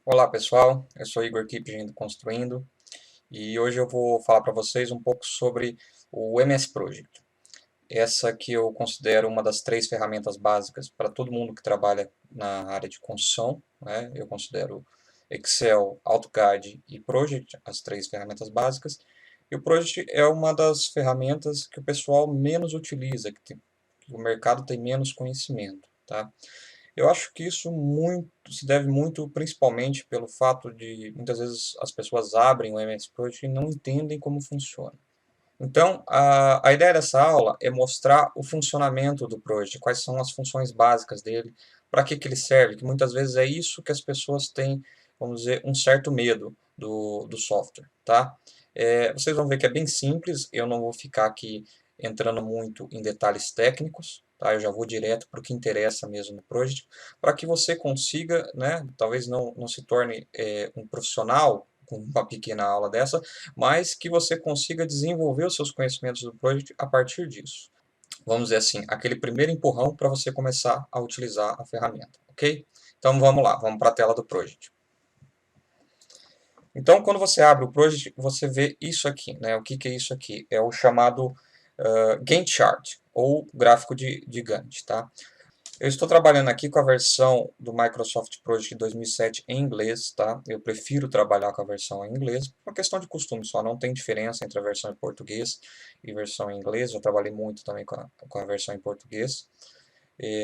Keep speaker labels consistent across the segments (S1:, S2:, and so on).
S1: Olá pessoal, eu sou Igor Kipling do Construindo e hoje eu vou falar para vocês um pouco sobre o MS Project. Essa que eu considero uma das três ferramentas básicas para todo mundo que trabalha na área de construção, né? Eu considero Excel, AutoCAD e Project as três ferramentas básicas. E o Project é uma das ferramentas que o pessoal menos utiliza, que o mercado tem menos conhecimento, tá? Eu acho que isso se deve muito principalmente pelo fato de muitas vezes as pessoas abrem o MS Project e não entendem como funciona. Então, a ideia dessa aula é mostrar o funcionamento do Project, quais são as funções básicas dele, para que ele serve, que muitas vezes é isso que as pessoas têm, vamos dizer, um certo medo do software, tá? Vocês vão ver que é bem simples, eu não vou ficar aqui entrando muito em detalhes técnicos, tá? Eu já vou direto para o que interessa mesmo no Project, para que você consiga, né, talvez não se torne um profissional com uma pequena aula dessa, mas que você consiga desenvolver os seus conhecimentos do Project a partir disso. Vamos dizer assim, aquele primeiro empurrão para você começar a utilizar a ferramenta, ok? Então vamos lá, vamos para a tela do Project. Então, quando você abre o Project, você vê isso aqui, né? O que é isso aqui? É o chamado Gantt chart, ou gráfico de Gantt, tá? Eu estou trabalhando aqui com a versão do Microsoft Project 2007 em inglês, tá? Eu prefiro trabalhar com a versão em inglês, por uma questão de costume só, não tem diferença entre a versão em português e versão em inglês. Eu trabalhei muito também com a versão em português.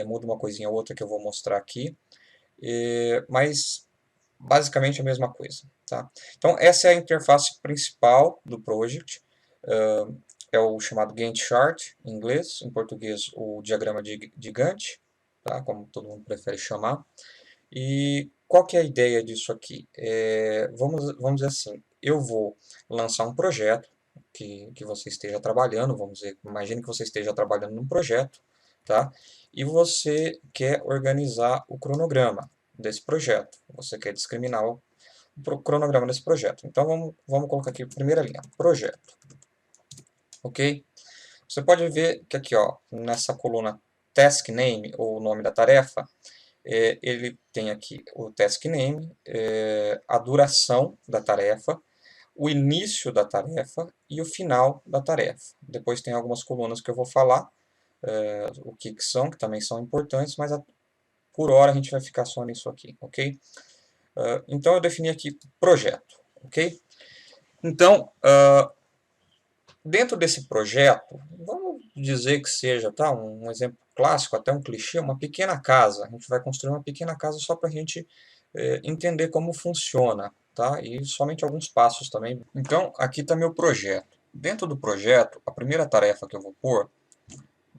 S1: Muda uma coisinha ou outra que eu vou mostrar aqui, mas basicamente a mesma coisa, tá? Então essa é a interface principal do Project. É o chamado Gantt chart em inglês, em português o diagrama de Gantt, tá? Como todo mundo prefere chamar. E qual que é a ideia disso aqui? Vamos dizer assim, eu vou lançar um projeto que você esteja trabalhando, vamos dizer, imagine que você esteja trabalhando num projeto, tá? E você quer organizar o cronograma desse projeto, você quer discriminar o cronograma desse projeto. Então vamos colocar aqui a primeira linha, projeto, ok? Você pode ver que aqui, ó, nessa coluna Task Name, ou nome da tarefa, ele tem aqui o task name, a duração da tarefa, o início da tarefa e o final da tarefa. Depois tem algumas colunas que eu vou falar, o que são, que também são importantes, mas por hora a gente vai ficar só nisso aqui, ok? Então eu defini aqui projeto, ok? Então, dentro desse projeto, vamos dizer que seja, tá, um exemplo clássico, até um clichê, uma pequena casa. A gente vai construir uma pequena casa só para a gente entender como funciona, tá? E somente alguns passos também. Então, aqui está meu projeto. Dentro do projeto, a primeira tarefa que eu vou pôr,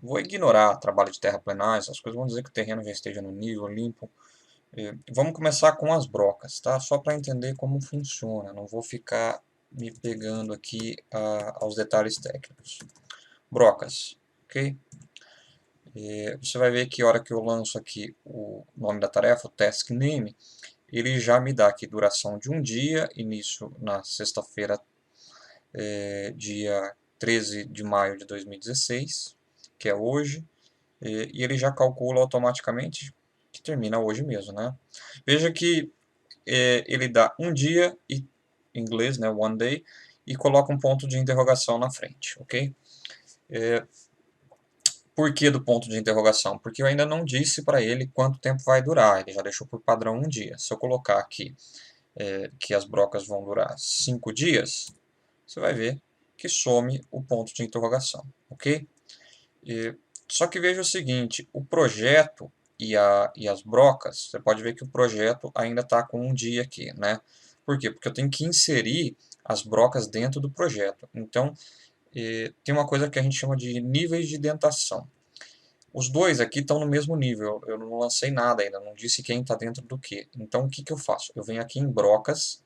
S1: vou ignorar trabalho de terraplenagem, as coisas, vão dizer que o terreno já esteja no nível, limpo. Vamos começar com as brocas, tá? Só para entender como funciona, não vou ficar me pegando aqui aos detalhes técnicos. Brocas, ok? Você vai ver que a hora que eu lanço aqui o nome da tarefa, o task name, ele já me dá aqui duração de um dia, início na sexta-feira, dia 13 de maio de 2016, que é hoje, e ele já calcula automaticamente que termina hoje mesmo, né? Veja que ele dá um dia, em inglês, né, one day, e coloca um ponto de interrogação na frente, ok? Por que do ponto de interrogação? Porque eu ainda não disse para ele quanto tempo vai durar, ele já deixou por padrão um dia. Se eu colocar aqui que as brocas vão durar 5 dias, você vai ver que some o ponto de interrogação, ok? Só que veja o seguinte, o projeto e as brocas, você pode ver que o projeto ainda está com um dia aqui, né? Por quê? Porque eu tenho que inserir as brocas dentro do projeto. Então, tem uma coisa que a gente chama de níveis de indentação. Os dois aqui estão no mesmo nível, eu não lancei nada ainda, não disse quem está dentro do que. Então o que, que eu faço? Eu venho aqui em brocas,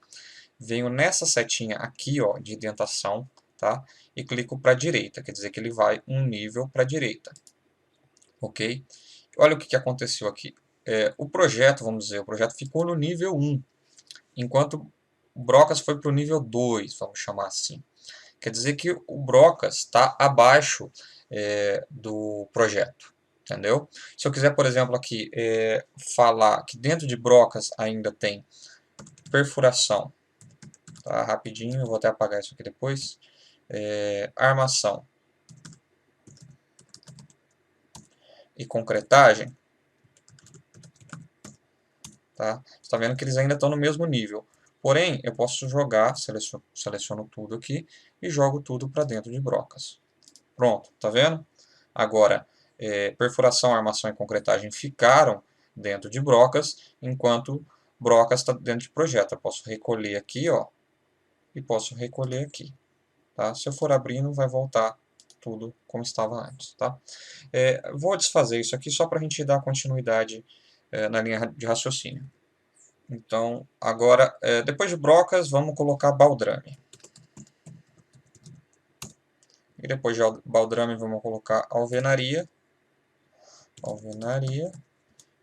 S1: venho nessa setinha aqui ó, de indentação, tá? E clico para a direita, quer dizer que ele vai um nível para a direita, ok? Olha o que, que aconteceu aqui. O projeto, vamos dizer, o projeto ficou no nível 1, enquanto o brocas foi para o nível 2, vamos chamar assim. Quer dizer que o brocas está abaixo do projeto, entendeu? Se eu quiser, por exemplo, aqui falar que dentro de brocas ainda tem perfuração, tá? Rapidinho, eu vou até apagar isso aqui depois. Armação e concretagem, tá? Você está vendo que eles ainda estão no mesmo nível. Porém, eu posso jogar, seleciono tudo aqui e jogo tudo para dentro de brocas. Pronto, tá vendo? Agora, perfuração, armação e concretagem ficaram dentro de brocas, enquanto brocas está dentro de projeto. Eu posso recolher aqui, ó, e posso recolher aqui. Tá? Se eu for abrindo, vai voltar tudo como estava antes. Tá? Vou desfazer isso aqui só para a gente dar continuidade na linha de raciocínio. Então, agora, depois de brocas, vamos colocar baldrame. E depois de baldrame, vamos colocar alvenaria.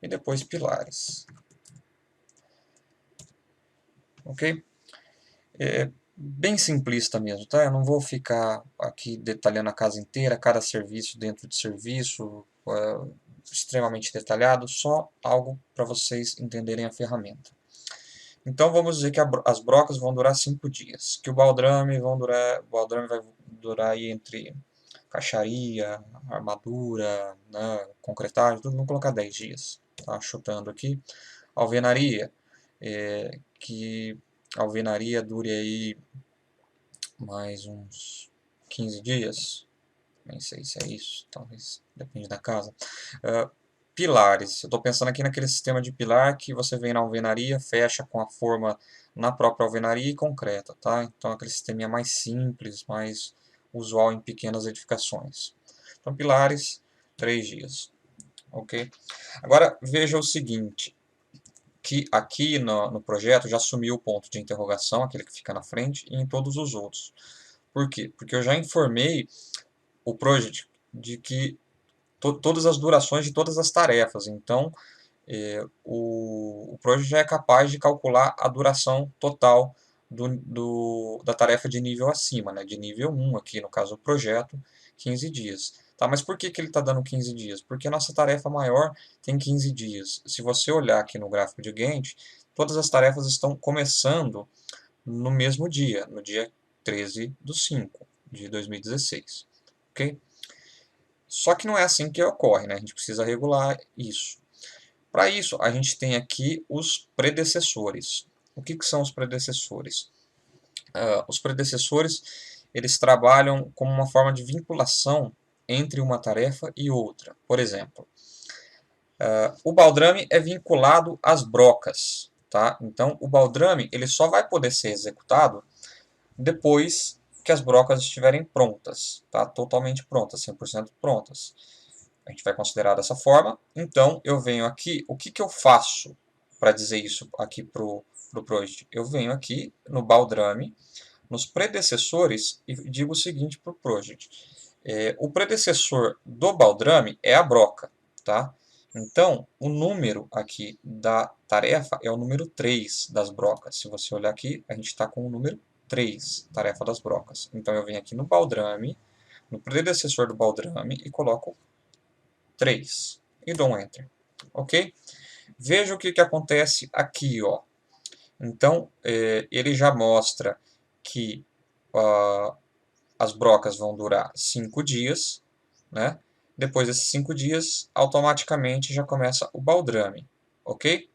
S1: E depois pilares. Ok? Bem simplista mesmo, tá? Eu não vou ficar aqui detalhando a casa inteira, cada serviço dentro de serviço, extremamente detalhado, só algo para vocês entenderem a ferramenta. Então vamos dizer que as brocas vão durar 5 dias, que o baldrame vai durar aí entre caixaria, armadura, né, concretagem, tudo, vamos colocar 10 dias, tá? Chutando aqui. Alvenaria, que a alvenaria dure aí mais uns 15 dias, nem sei se é isso, talvez, depende da casa. Pilares, eu estou pensando aqui naquele sistema de pilar que você vem na alvenaria, fecha com a forma na própria alvenaria e concreta, tá? Então aquele sistema mais simples, mais usual em pequenas edificações. Então pilares, 3 dias, ok? Agora veja o seguinte, que aqui no projeto já sumiu o ponto de interrogação, aquele que fica na frente, e em todos os outros. Por quê? Porque eu já informei o project de que todas as durações de todas as tarefas. Então, o project já é capaz de calcular a duração total da tarefa de nível acima, né? De nível 1 aqui, no caso do projeto, 15 dias. Tá, mas por que ele está dando 15 dias? Porque a nossa tarefa maior tem 15 dias. Se você olhar aqui no gráfico de Gantt, todas as tarefas estão começando no mesmo dia, no dia 13/5 de 2016. Ok? Só que não é assim que ocorre, né? A gente precisa regular isso. Para isso, a gente tem aqui os predecessores. O que são os predecessores? Os predecessores, eles trabalham como uma forma de vinculação entre uma tarefa e outra. Por exemplo, o baldrame é vinculado às brocas. Tá? Então, o baldrame ele só vai poder ser executado depois que as brocas estiverem prontas, tá? Totalmente prontas, 100% prontas. A gente vai considerar dessa forma. Então, eu venho aqui, o que eu faço para dizer isso aqui para o project? Eu venho aqui no baldrame, nos predecessores, e digo o seguinte para o project. O predecessor do baldrame é a broca, tá? Então, o número aqui da tarefa é o número 3 das brocas. Se você olhar aqui, a gente está com o número 3, tarefa das brocas. Então, eu venho aqui no baldrame, no predecessor do baldrame, e coloco 3. E dou um Enter. Ok? Veja o que acontece aqui. Ó. Então, ele já mostra que as brocas vão durar 5 dias. Né? Depois desses 5 dias, automaticamente já começa o baldrame. Ok?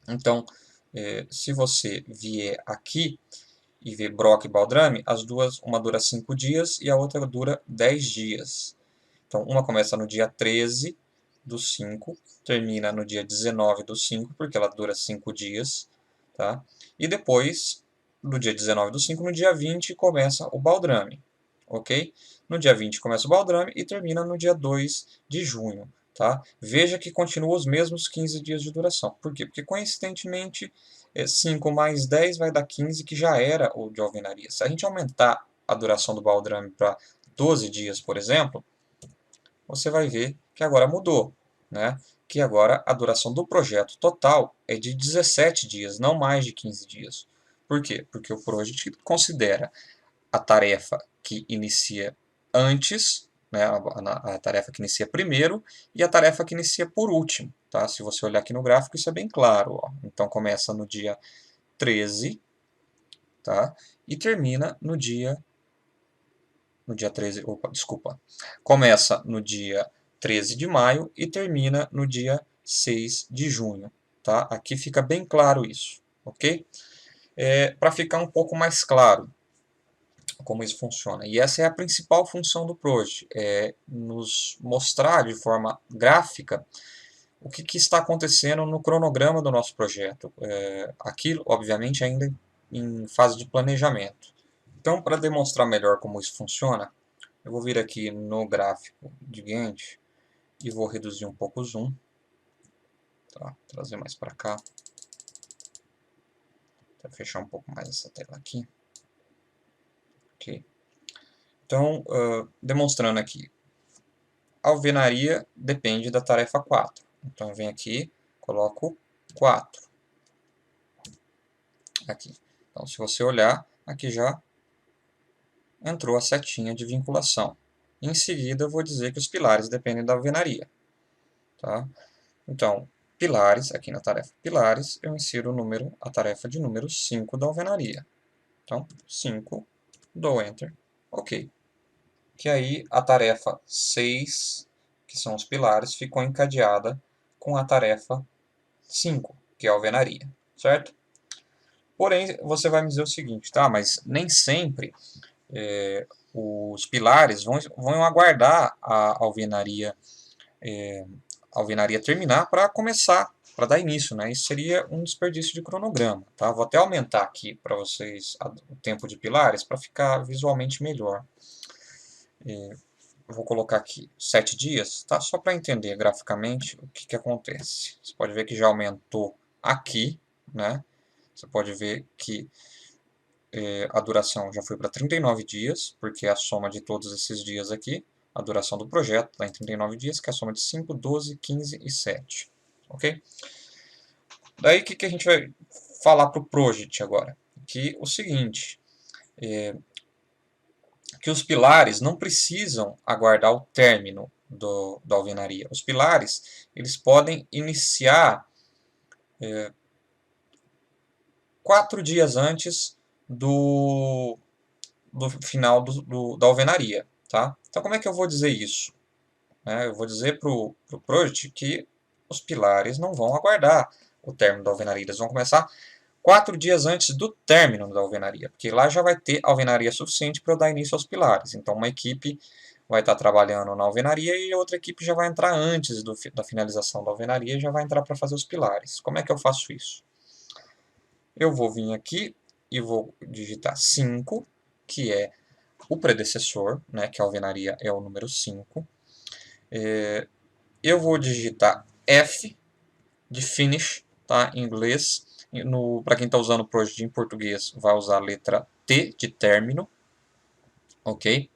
S1: Então, se você vier aqui e ver broca e baldrame, as duas, uma dura 5 dias e a outra dura 10 dias. Então, uma começa no dia 13/5, termina no dia 19/5, porque ela dura 5 dias. Tá? E depois, no dia 19/5, no dia 20, começa o baldrame. Ok? No dia 20 começa o baldrame e termina no dia 2 de junho. Tá? Veja que continua os mesmos 15 dias de duração. Por quê? Porque, coincidentemente, 5 mais 10 vai dar 15, que já era o de alvenaria. Se a gente aumentar a duração do baldrame para 12 dias, por exemplo, você vai ver que agora mudou, né? Que agora a duração do projeto total é de 17 dias, não mais de 15 dias. Por quê? Porque o project considera a tarefa que inicia antes, né, a tarefa que inicia primeiro e a tarefa que inicia por último. Tá? Se você olhar aqui no gráfico, isso é bem claro. Ó. Então começa no dia 13, tá? E termina no dia 13, opa, desculpa. Começa no dia 13 de maio e termina no dia 6 de junho, tá? Aqui fica bem claro isso, ok? Para ficar um pouco mais claro como isso funciona. E essa é a principal função do Project, é nos mostrar de forma gráfica o que está acontecendo no cronograma do nosso projeto. Aquilo, obviamente, ainda em fase de planejamento. Então, para demonstrar melhor como isso funciona, eu vou vir aqui no gráfico de Gantt e vou reduzir um pouco o zoom. Tá? Trazer mais para cá. Vou fechar um pouco mais essa tela aqui. Ok. Então, demonstrando aqui. A alvenaria depende da tarefa 4. Então, eu venho aqui, coloco 4. Aqui. Então, se você olhar, aqui já entrou a setinha de vinculação. Em seguida, eu vou dizer que os pilares dependem da alvenaria. Tá? Então, pilares, aqui na tarefa pilares, eu insiro a tarefa de número 5 da alvenaria. Então, 5, dou Enter, OK. Que aí a tarefa 6, que são os pilares, ficou encadeada com a tarefa 5, que é a alvenaria, certo? Porém, você vai me dizer o seguinte, tá? Mas nem sempre os pilares vão aguardar a alvenaria terminar para começar, para dar início, né? Isso seria um desperdício de cronograma, tá? Vou até aumentar aqui para vocês o tempo de pilares para ficar visualmente melhor. Vou colocar aqui 7 dias, tá? Só para entender graficamente o que acontece. Você pode ver que já aumentou aqui, né? Você pode ver que a duração já foi para 39 dias, porque é a soma de todos esses dias aqui. A duração do projeto está em 39 dias, que é a soma de 5, 12, 15 e 7. Ok? Daí o que a gente vai falar para o Project agora? Que o seguinte, que os pilares não precisam aguardar o término da alvenaria. Os pilares eles podem iniciar 4 dias antes do final da alvenaria. Tá? Então, como é que eu vou dizer isso? Eu vou dizer para o Project que os pilares não vão aguardar o término da alvenaria. Eles vão começar 4 dias antes do término da alvenaria, porque lá já vai ter alvenaria suficiente para eu dar início aos pilares. Então, uma equipe vai estar trabalhando na alvenaria e outra equipe já vai entrar antes da finalização da alvenaria e já vai entrar para fazer os pilares. Como é que eu faço isso? Eu vou vir aqui e vou digitar 5, que é o predecessor, né, que a alvenaria é o número 5. Eu vou digitar F de finish, tá, em inglês. Para quem está usando o Project em português, vai usar a letra T de término. Ok?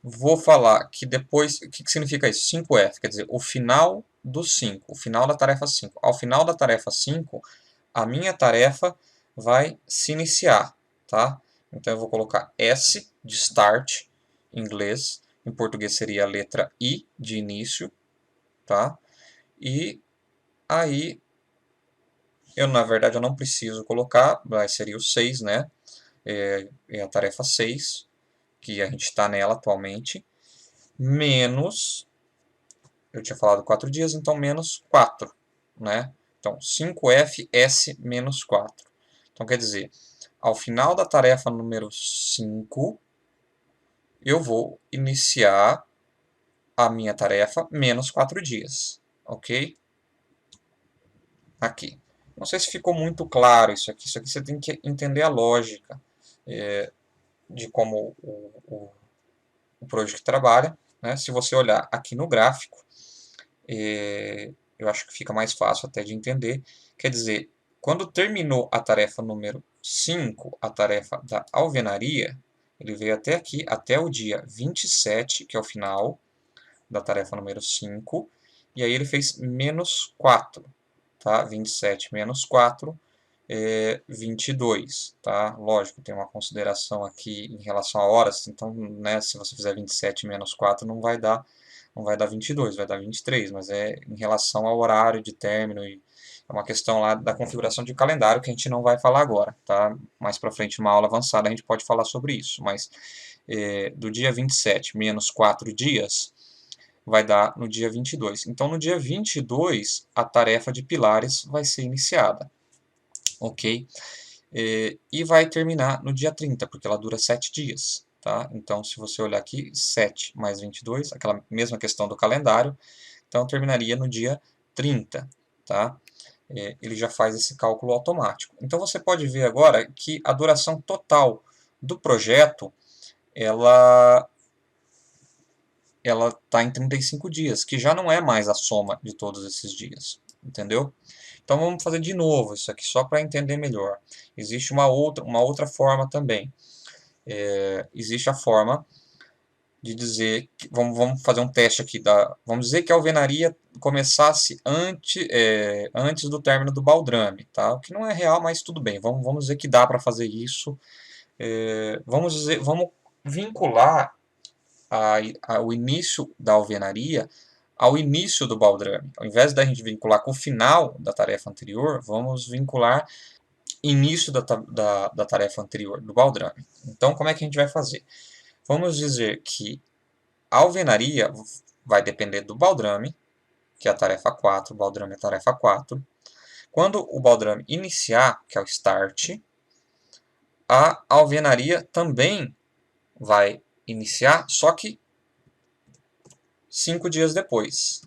S1: Vou falar que depois, o que significa isso? 5F, quer dizer, o final do 5, o final da tarefa 5. Ao final da tarefa 5, a minha tarefa vai se iniciar, tá? Então eu vou colocar S de start, em inglês, em português seria a letra I de início, tá? E aí, na verdade, eu não preciso colocar, mas seria o 6, né? É a tarefa 6, que a gente está nela atualmente, menos, eu tinha falado 4 dias, então menos 4, né? Então, 5FS menos 4. Então, quer dizer, ao final da tarefa número 5, eu vou iniciar a minha tarefa menos 4 dias, ok? Aqui. Não sei se ficou muito claro isso aqui. Isso aqui você tem que entender a lógica de como o Project trabalha. Né? Se você olhar aqui no gráfico, eu acho que fica mais fácil até de entender. Quer dizer, quando terminou a tarefa número 5, a tarefa da alvenaria, ele veio até aqui, até o dia 27, que é o final da tarefa número 5, e aí ele fez menos 4. Tá? 27 menos 4 é 22, tá? Lógico, tem uma consideração aqui em relação a horas, então, né, se você fizer 27 menos 4 não vai dar 22, vai dar 23, mas é em relação ao horário de término É uma questão lá da configuração de calendário que a gente não vai falar agora, tá? Mais para frente, numa aula avançada, a gente pode falar sobre isso. Mas do dia 27 menos 4 dias vai dar no dia 22. Então, no dia 22, a tarefa de pilares vai ser iniciada, ok? E vai terminar no dia 30, porque ela dura 7 dias. Tá? Então, se você olhar aqui, 7 mais 22, aquela mesma questão do calendário, então terminaria no dia 30. Tá? Ele já faz esse cálculo automático. Então, você pode ver agora que a duração total do projeto, ela está em 35 dias, que já não é mais a soma de todos esses dias. Entendeu? Então vamos fazer de novo isso aqui, só para entender melhor. Existe uma outra forma também. Existe a forma de dizer, vamos fazer um teste aqui, vamos dizer que a alvenaria começasse antes do término do baldrame, tá? O que não é real, mas tudo bem, vamos dizer que dá para fazer isso. Vamos vincular o início da alvenaria ao início do baldrame. Ao invés da gente vincular com o final da tarefa anterior, vamos vincular início da tarefa anterior, do baldrame. Então, como é que a gente vai fazer? Vamos dizer que a alvenaria vai depender do baldrame, que é a tarefa 4, o baldrame é a tarefa 4. Quando o baldrame iniciar, que é o start, a alvenaria também vai iniciar, só que 5 dias depois.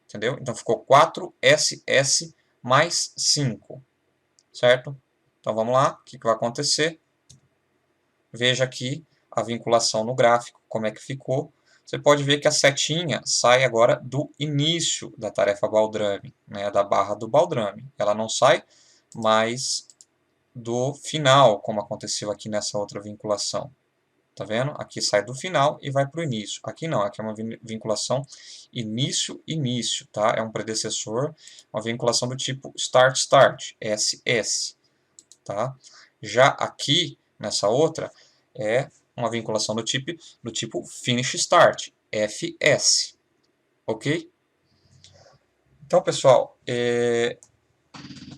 S1: Entendeu? Então ficou 4SS mais 5. Certo? Então vamos lá, o que vai acontecer? Veja aqui a vinculação no gráfico, como é que ficou. Você pode ver que a setinha sai agora do início da tarefa baldrame, né, da barra do baldrame. Ela não sai mais do final, como aconteceu aqui nessa outra vinculação. Tá vendo? Aqui sai do final e vai para o início. Aqui não, aqui é uma vinculação início-início, tá? É um predecessor, uma vinculação do tipo start-start, SS, tá? Já aqui, nessa outra, é uma vinculação do tipo finish-start, FS, ok? Então, pessoal,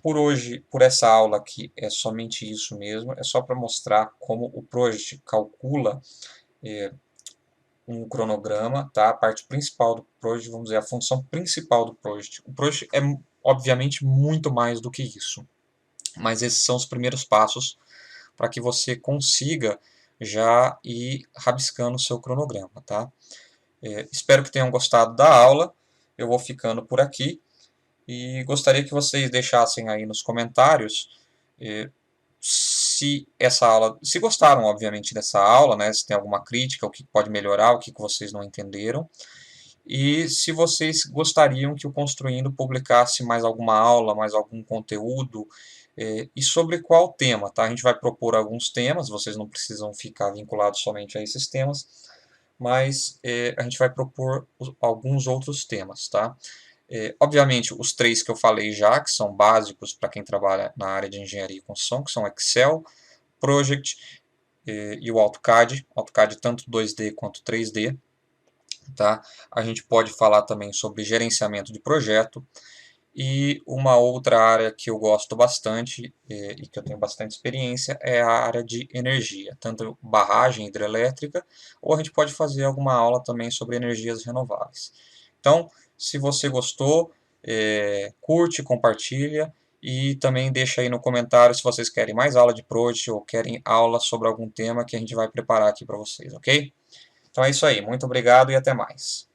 S1: por hoje, por essa aula aqui, é somente isso mesmo. É só para mostrar como o Project calcula um cronograma, tá? A parte principal do Project, vamos dizer, a função principal do Project. O Project é, obviamente, muito mais do que isso. Mas esses são os primeiros passos para que você consiga já ir rabiscando o seu cronograma, tá? Espero que tenham gostado da aula. Eu vou ficando por aqui. E gostaria que vocês deixassem aí nos comentários se gostaram, obviamente, dessa aula, né, se tem alguma crítica, o que pode melhorar, o que vocês não entenderam. E se vocês gostariam que o Construindo publicasse mais alguma aula, mais algum conteúdo, e sobre qual tema, tá? A gente vai propor alguns temas, vocês não precisam ficar vinculados somente a esses temas, mas a gente vai propor alguns outros temas, tá? Obviamente, os 3 que eu falei já, que são básicos para quem trabalha na área de engenharia e construção, que são Excel, Project e o AutoCAD. AutoCAD tanto 2D quanto 3D. Tá? A gente pode falar também sobre gerenciamento de projeto. E uma outra área que eu gosto bastante e que eu tenho bastante experiência é a área de energia, tanto barragem hidrelétrica, ou a gente pode fazer alguma aula também sobre energias renováveis. Então, se você gostou, curte, compartilha e também deixa aí no comentário se vocês querem mais aula de Project ou querem aula sobre algum tema que a gente vai preparar aqui para vocês, ok? Então é isso aí, muito obrigado e até mais.